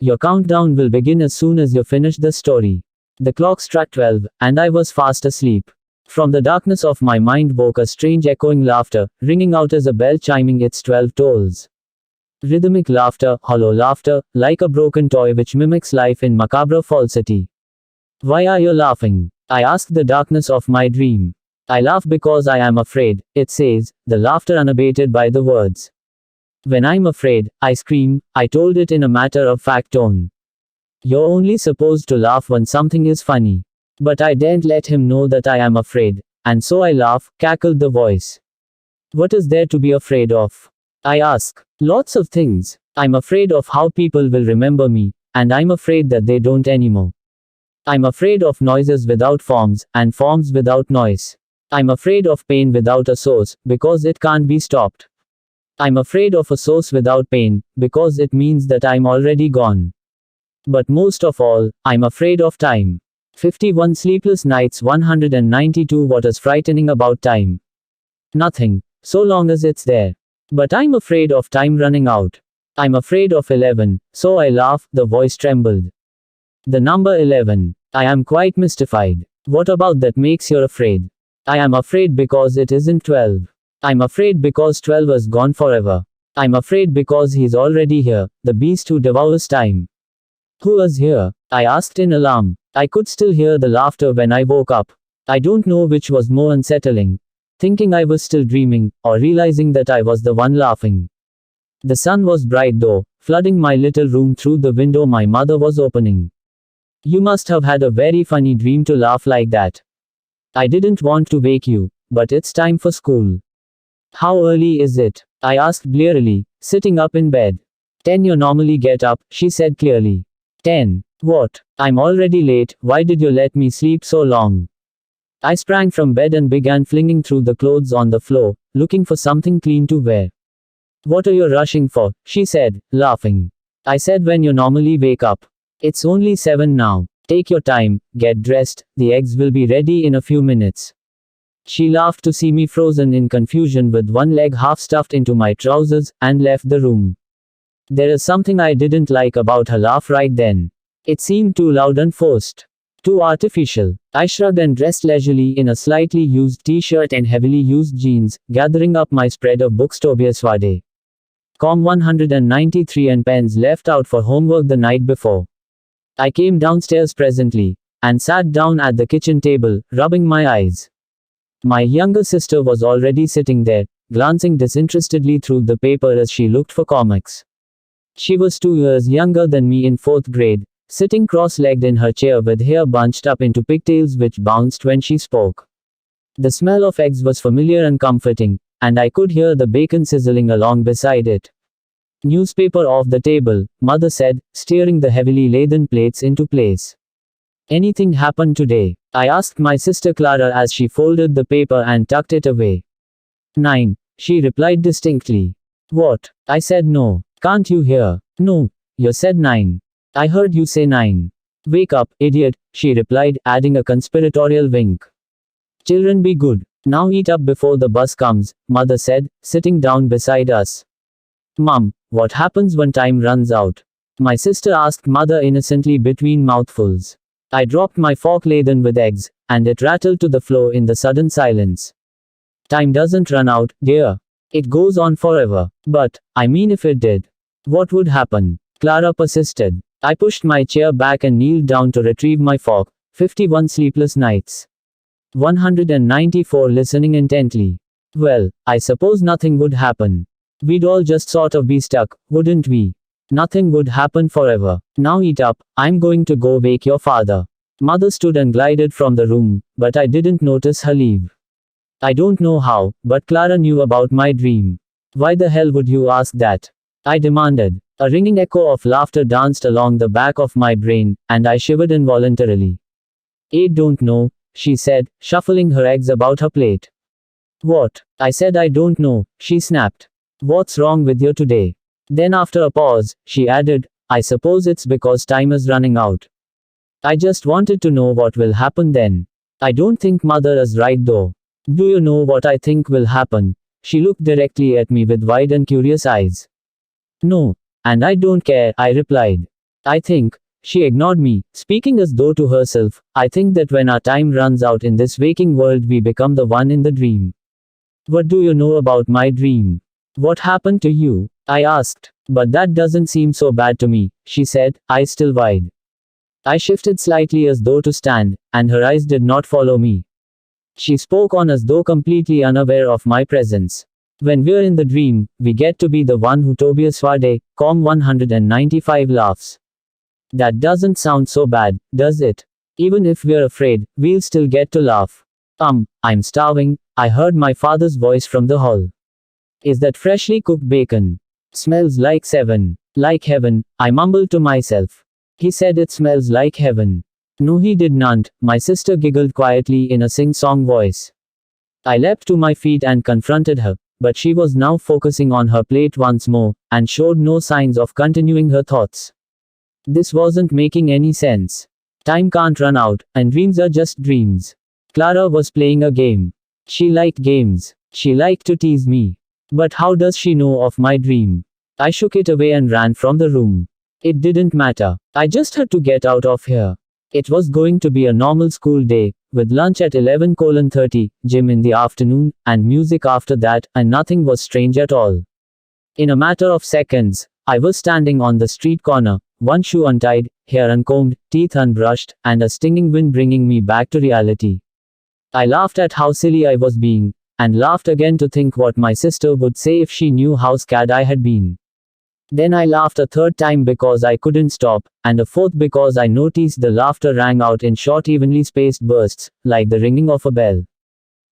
Your countdown will begin as soon as you finish the story. The clock struck 12, and I was fast asleep. From the darkness of my mind woke a strange echoing laughter, ringing out as a bell chiming its 12 tolls. Rhythmic laughter, hollow laughter, like a broken toy which mimics life in macabre falsity. Why are you laughing? I asked the darkness of my dream. I laugh because I am afraid, it says, the laughter unabated by the words. When I'm afraid, I scream, I told it in a matter-of-fact tone. You're only supposed to laugh when something is funny. But I daren't let him know that I am afraid, and so I laugh, cackled the voice. What is there to be afraid of? I ask. Lots of things. I'm afraid of how people will remember me, and I'm afraid that they don't anymore. I'm afraid of noises without forms, and forms without noise. I'm afraid of pain without a source, because it can't be stopped. I'm afraid of a source without pain, because it means that I'm already gone. But most of all, I'm afraid of time. 51 sleepless nights 192. What is frightening about time? Nothing, so long as it's there. But I'm afraid of time running out. I'm afraid of 11, so I laugh, the voice trembled. The number 11. I am quite mystified. What about that makes you afraid? I am afraid because it isn't 12. I'm afraid because 12 is gone forever. I'm afraid because he's already here, the beast who devours time. Who is here? I asked in alarm. I could still hear the laughter when I woke up. I don't know which was more unsettling. Thinking I was still dreaming, or realizing that I was the one laughing. The sun was bright though, flooding my little room through the window my mother was opening. You must have had a very funny dream to laugh like that. I didn't want to wake you, but it's time for school. How early is it? I asked blearily, sitting up in bed. 10. You normally get up, she said clearly. 10. What? I'm already late, why did you let me sleep so long? I sprang from bed and began flinging through the clothes on the floor, looking for something clean to wear. What are you rushing for? She said, laughing. I said when you normally wake up. It's only 7 now. Take your time, get dressed, the eggs will be ready in a few minutes. She laughed to see me frozen in confusion with one leg half stuffed into my trousers, and left the room. There is something I didn't like about her laugh right then. It seemed too loud and forced. Too artificial. I shrugged and dressed leisurely in a slightly used t-shirt and heavily used jeans, gathering up my spread of books. Tobias Wade. Com 193 and pens left out for homework the night before. I came downstairs presently, and sat down at the kitchen table, rubbing my eyes. My younger sister was already sitting there, glancing disinterestedly through the paper as she looked for comics. She was 2 years younger than me in 4th grade, sitting cross-legged in her chair with hair bunched up into pigtails which bounced when she spoke. The smell of eggs was familiar and comforting, and I could hear the bacon sizzling along beside it. Newspaper off the table, Mother said, steering the heavily laden plates into place. Anything happened today? I asked my sister Clara as she folded the paper and tucked it away. 9, she replied distinctly. What? I said no. Can't you hear? No. You said 9. I heard you say 9. Wake up, idiot, she replied, adding a conspiratorial wink. Children, be good. Now eat up before the bus comes, Mother said, sitting down beside us. Mum, what happens when time runs out? My sister asked Mother innocently between mouthfuls. I dropped my fork laden with eggs, and it rattled to the floor in the sudden silence. Time doesn't run out, dear. It goes on forever. But, I mean if it did. What would happen? Clara persisted. I pushed my chair back and kneeled down to retrieve my fork. 51 sleepless nights. 194 listening intently. Well, I suppose nothing would happen. We'd all just sort of be stuck, wouldn't we? Nothing would happen forever. Now eat up, I'm going to go wake your father. Mother stood and glided from the room, but I didn't notice her leave. I don't know how, but Clara knew about my dream. Why the hell would you ask that? I demanded. A ringing echo of laughter danced along the back of my brain, and I shivered involuntarily. I don't know, she said, shuffling her eggs about her plate. What? I said I don't know, she snapped. What's wrong with you today? Then after a pause, she added, I suppose it's because time is running out. I just wanted to know what will happen then. I don't think Mother is right though. Do you know what I think will happen? She looked directly at me with wide and curious eyes. No. And I don't care, I replied. I think. She ignored me, speaking as though to herself. I think that when our time runs out in this waking world, we become the one in the dream. What do you know about my dream? What happened to you? I asked. But that doesn't seem so bad to me, she said, eyes still wide. I shifted slightly as though to stand, and her eyes did not follow me. She spoke on as though completely unaware of my presence. When we're in the dream, we get to be the one who Tobias Warde, com 195 laughs. That doesn't sound so bad, does it? Even if we're afraid, we'll still get to laugh. I'm starving, I heard my father's voice from the hall. Is that freshly cooked bacon? Smells like like heaven, I mumbled to myself. He said it smells like heaven. No, he did not, my sister giggled quietly in a sing-song voice. I leapt to my feet and confronted her, but she was now focusing on her plate once more, and showed no signs of continuing her thoughts. This wasn't making any sense. Time can't run out, and dreams are just dreams. Clara was playing a game. She liked games. She liked to tease me. But how does she know of my dream? I shook it away and ran from the room. It didn't matter. I just had to get out of here. It was going to be a normal school day, with lunch at 11:30, gym in the afternoon, and music after that, and nothing was strange at all. In a matter of seconds, I was standing on the street corner, one shoe untied, hair uncombed, teeth unbrushed, and a stinging wind bringing me back to reality. I laughed at how silly I was being, and laughed again to think what my sister would say if she knew how scared I had been. Then I laughed a third time because I couldn't stop, and a fourth because I noticed the laughter rang out in short, evenly spaced bursts, like the ringing of a bell.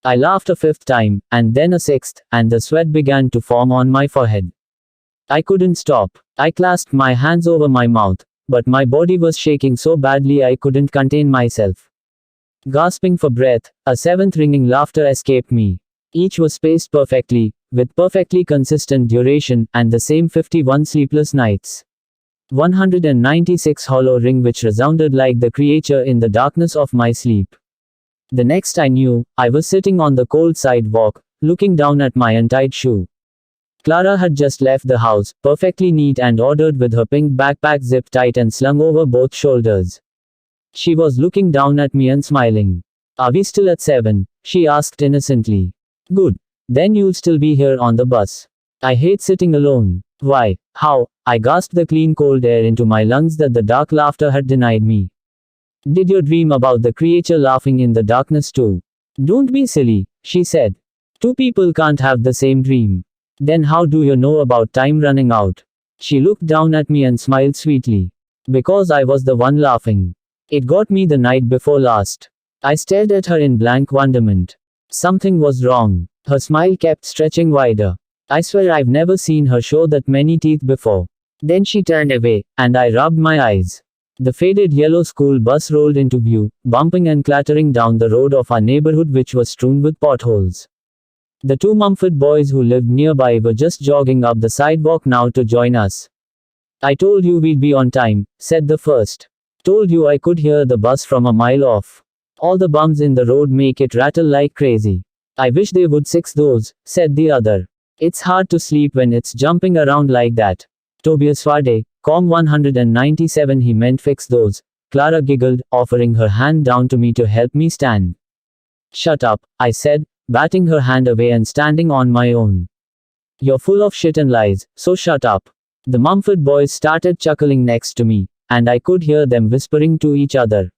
I laughed a fifth time, and then a sixth, and the sweat began to form on my forehead. I couldn't stop. I clasped my hands over my mouth, but my body was shaking so badly I couldn't contain myself. Gasping for breath, a seventh ringing laughter escaped me. Each was spaced perfectly, with perfectly consistent duration, and the same 51 sleepless nights. 196 hollow ring which resounded like the creature in the darkness of my sleep. The next I knew, I was sitting on the cold sidewalk, looking down at my untied shoe. Clara had just left the house, perfectly neat and ordered with her pink backpack zipped tight and slung over both shoulders. She was looking down at me and smiling. Are we still at 7? She asked innocently. Good. Then you'll still be here on the bus. I hate sitting alone. Why? How? I gasped the clean cold air into my lungs that the dark laughter had denied me. Did you dream about the creature laughing in the darkness too? Don't be silly, she said. Two people can't have the same dream. Then how do you know about time running out? She looked down at me and smiled sweetly. Because I was the one laughing. It got me the night before last. I stared at her in blank wonderment. Something was wrong. Her smile kept stretching wider. I swear I've never seen her show that many teeth before. Then she turned away, and I rubbed my eyes. The faded yellow school bus rolled into view, bumping and clattering down the road of our neighborhood which was strewn with potholes. The two Mumford boys who lived nearby were just jogging up the sidewalk now to join us. I told you we'd be on time, said the first. Told you I could hear the bus from a mile off. All the bumps in the road make it rattle like crazy. I wish they would fix those, said the other. It's hard to sleep when it's jumping around like that. Tobias Warde, com 197 he meant fix those. Clara giggled, offering her hand down to me to help me stand. Shut up, I said, batting her hand away and standing on my own. You're full of shit and lies, so shut up. The Mumford boys started chuckling next to me, and I could hear them whispering to each other.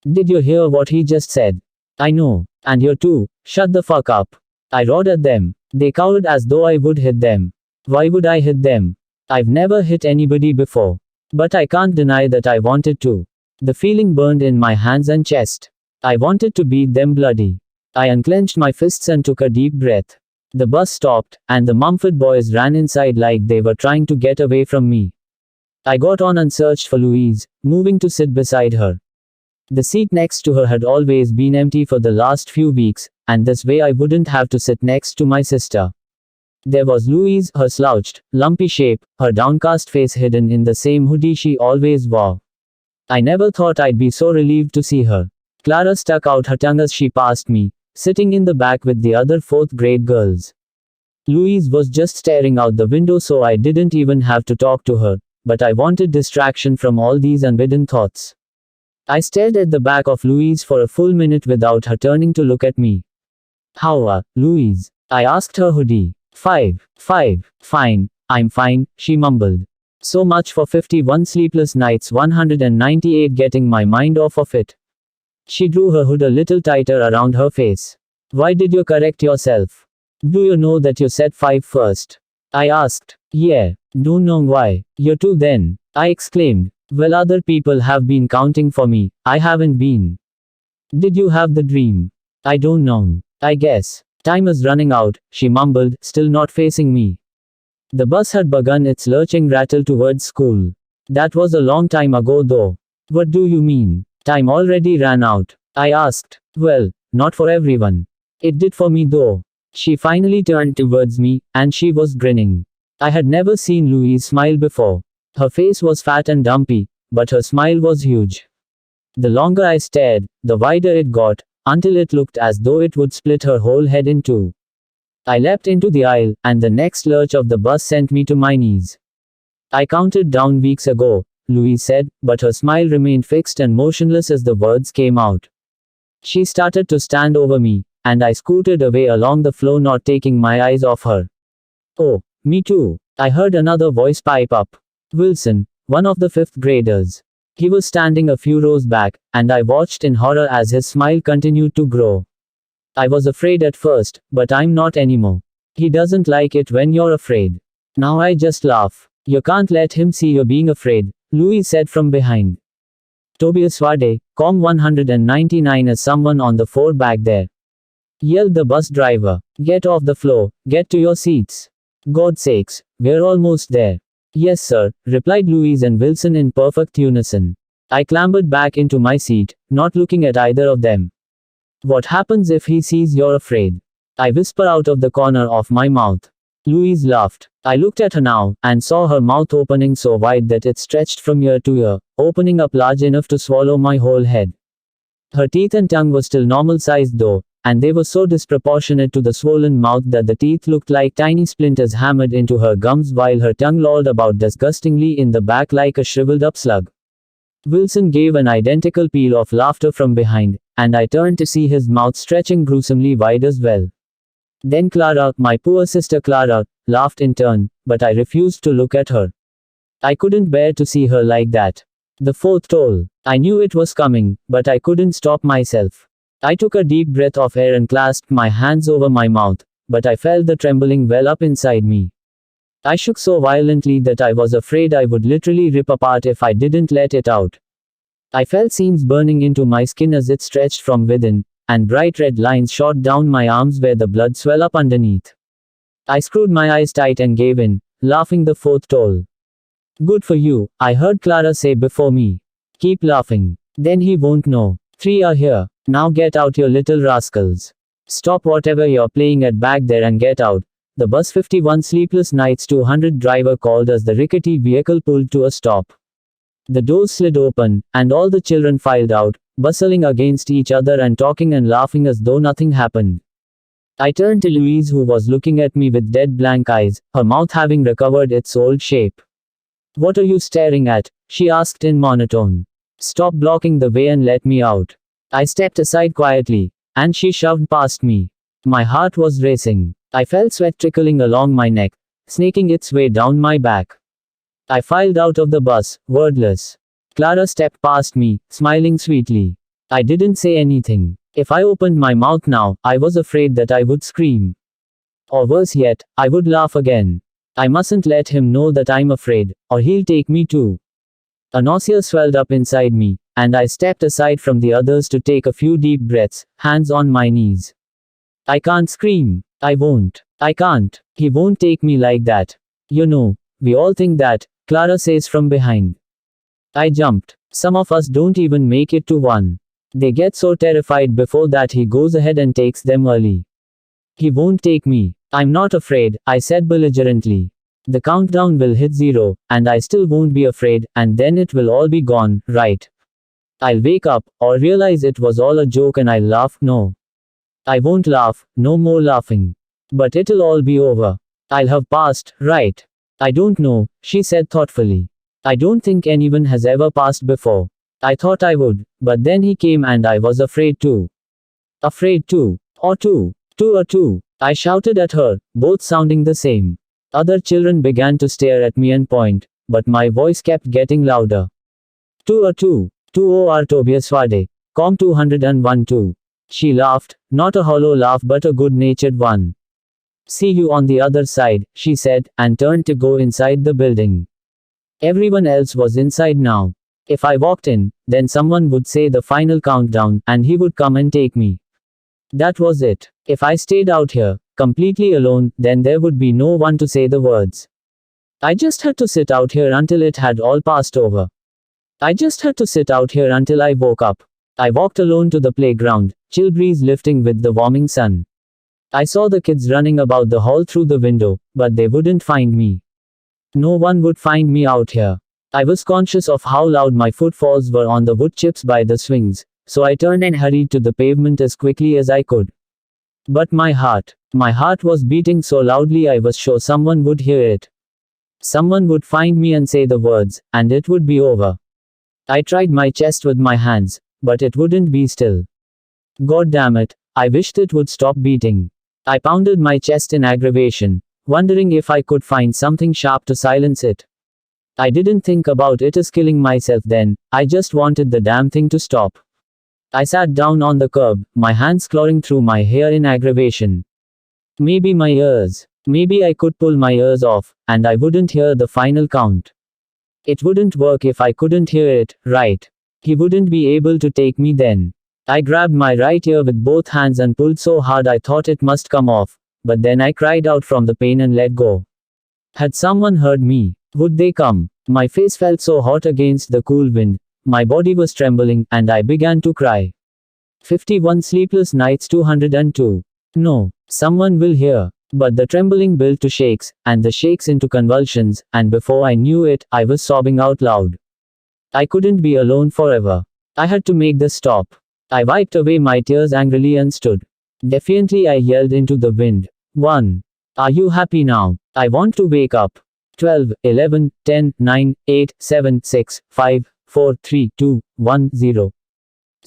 Did you hear what he just said? I know. And you too. Shut the fuck up. I roared at them. They cowered as though I would hit them. Why would I hit them? I've never hit anybody before. But I can't deny that I wanted to. The feeling burned in my hands and chest. I wanted to beat them bloody. I unclenched my fists and took a deep breath. The bus stopped, and the Mumford boys ran inside like they were trying to get away from me. I got on and searched for Louise, moving to sit beside her. The seat next to her had always been empty for the last few weeks, and this way I wouldn't have to sit next to my sister. There was Louise, her slouched, lumpy shape, her downcast face hidden in the same hoodie she always wore. I never thought I'd be so relieved to see her. Clara stuck out her tongue as she passed me, sitting in the back with the other fourth-grade girls. Louise was just staring out the window so I didn't even have to talk to her, but I wanted distraction from all these unbidden thoughts. I stared at the back of Louise for a full minute without her turning to look at me. How are, Louise? I asked her hoodie. Five. Fine. I'm fine, she mumbled. So much for 51 sleepless nights, 198 getting my mind off of it. She drew her hood a little tighter around her face. Why did you correct yourself? Do you know that you said 5 first? I asked. Yeah. Don't know why. You're 2 then. I exclaimed. Well, other people have been counting for me. I haven't been. Did you have the dream? I don't know. I guess. Time is running out, she mumbled, still not facing me. The bus had begun its lurching rattle towards school. That was a long time ago though. What do you mean? Time already ran out. I asked. Well, not for everyone. It did for me though. She finally turned towards me, and she was grinning. I had never seen Louise smile before. Her face was fat and dumpy, but her smile was huge. The longer I stared, the wider it got, until it looked as though it would split her whole head in two. I leapt into the aisle, and the next lurch of the bus sent me to my knees. I counted down weeks ago, Louise said, but her smile remained fixed and motionless as the words came out. She started to stand over me, and I scooted away along the floor, not taking my eyes off her. Oh, me too. I heard another voice pipe up. Wilson, one of the 5th graders. He was standing a few rows back, and I watched in horror as his smile continued to grow. I was afraid at first, but I'm not anymore. He doesn't like it when you're afraid. Now I just laugh. You can't let him see you're being afraid, Louise said from behind. Tobias Wade, com 199 is someone on the floor back there. Yelled the bus driver. Get off the floor, get to your seats. God's sakes, we're almost there. Yes sir, replied Louise and Wilson in perfect unison. I clambered back into my seat, not looking at either of them. What happens if he sees you're afraid? I whisper out of the corner of my mouth. Louise laughed. I looked at her now, and saw her mouth opening so wide that it stretched from ear to ear, opening up large enough to swallow my whole head. Her teeth and tongue were still normal sized though, and they were so disproportionate to the swollen mouth that the teeth looked like tiny splinters hammered into her gums while her tongue lolled about disgustingly in the back like a shriveled up slug. Wilson gave an identical peal of laughter from behind, and I turned to see his mouth stretching gruesomely wide as well. Then Clara, my poor sister Clara, laughed in turn, but I refused to look at her. I couldn't bear to see her like that. The 4th toll. I knew it was coming, but I couldn't stop myself. I took a deep breath of air and clasped my hands over my mouth, but I felt the trembling well up inside me. I shook so violently that I was afraid I would literally rip apart if I didn't let it out. I felt seams burning into my skin as it stretched from within, and bright red lines shot down my arms where the blood swelled up underneath. I screwed my eyes tight and gave in, laughing the 4th toll. Good for you, I heard Clara say before me. Keep laughing. Then he won't know. 3 are here. Now get out, you little rascals. Stop whatever you're playing at back there and get out. The bus 51 Sleepless Nights 200 driver called as the rickety vehicle pulled to a stop. The doors slid open, and all the children filed out, bustling against each other and talking and laughing as though nothing happened. I turned to Louise, who was looking at me with dead blank eyes, her mouth having recovered its old shape. What are you staring at? She asked in monotone. Stop blocking the way and let me out. I stepped aside quietly, and she shoved past me. My heart was racing. I felt sweat trickling along my neck, snaking its way down my back. I filed out of the bus, wordless. Clara stepped past me, smiling sweetly. I didn't say anything. If I opened my mouth now, I was afraid that I would scream. Or worse yet, I would laugh again. I mustn't let him know that I'm afraid, or he'll take me too. A nausea swelled up inside me, and I stepped aside from the others to take a few deep breaths, hands on my knees. I can't scream. I won't. I can't. He won't take me like that. You know, we all think that, Clara says from behind. I jumped. Some of us don't even make it to 1. They get so terrified before that he goes ahead and takes them early. He won't take me. I'm not afraid, I said belligerently. The countdown will hit 0, and I still won't be afraid, and then it will all be gone, right? I'll wake up, or realize it was all a joke and I'll laugh. No. I won't laugh, no more laughing. But it'll all be over. I'll have passed, right? I don't know, she said thoughtfully. I don't think anyone has ever passed before. I thought I would, but then he came and I was afraid too. Afraid too. Or two. Two or two. I shouted at her, both sounding the same. Other children began to stare at me and point, but my voice kept getting louder. Two or two. Two or Tobias Wade. Com 201 2. She laughed, not a hollow laugh but a good-natured one. See you on the other side, she said, and turned to go inside the building. Everyone else was inside now. If I walked in, then someone would say the final countdown, and he would come and take me. That was it. If I stayed out here, completely alone, then there would be no one to say the words. I just had to sit out here until it had all passed over. I just had to sit out here until I woke up. I walked alone to the playground, chill breeze lifting with the warming sun. I saw the kids running about the hall through the window, but they wouldn't find me. No one would find me out here. I was conscious of how loud my footfalls were on the wood chips by the swings, so I turned and hurried to the pavement as quickly as I could. But my heart was beating so loudly I was sure someone would hear it. Someone would find me and say the words, and it would be over. I tried my chest with my hands, but it wouldn't be still. God damn it, I wished it would stop beating. I pounded my chest in aggravation, wondering if I could find something sharp to silence it. I didn't think about it as killing myself then, I just wanted the damn thing to stop. I sat down on the curb, my hands clawing through my hair in aggravation. Maybe my ears. Maybe I could pull my ears off, and I wouldn't hear the final count. It wouldn't work if I couldn't hear it, right? He wouldn't be able to take me then. I grabbed my right ear with both hands and pulled so hard I thought it must come off, but then I cried out from the pain and let go. Had someone heard me? Would they come? My face felt so hot against the cool wind, my body was trembling, and I began to cry. 51 Sleepless Nights 202. No, someone will hear. But the trembling built to shakes, and the shakes into convulsions, and before I knew it, I was sobbing out loud. I couldn't be alone forever. I had to make the stop. I wiped away my tears angrily and stood. Defiantly I yelled into the wind. 1. Are you happy now? I want to wake up. 12, 11, 10, 9, 8, 7, 6, 5, 4, 3, 2, 1, 0.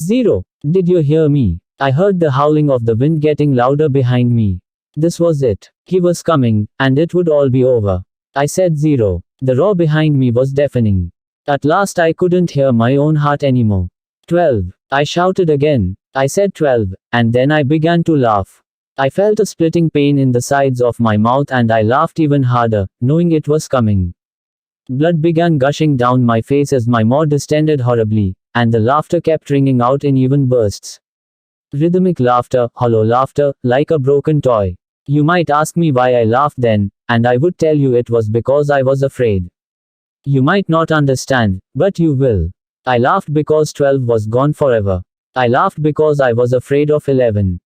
0. Did you hear me? I heard the howling of the wind getting louder behind me. This was it. He was coming, and it would all be over. I said 0. The roar behind me was deafening. At last I couldn't hear my own heart anymore. 12. I shouted again. I said 12, and then I began to laugh. I felt a splitting pain in the sides of my mouth and I laughed even harder, knowing it was coming. Blood began gushing down my face as my mouth distended horribly, and the laughter kept ringing out in even bursts. Rhythmic laughter, hollow laughter, like a broken toy. You might ask me why I laughed then, and I would tell you it was because I was afraid. You might not understand, but you will. I laughed because 12 was gone forever. I laughed because I was afraid of 11.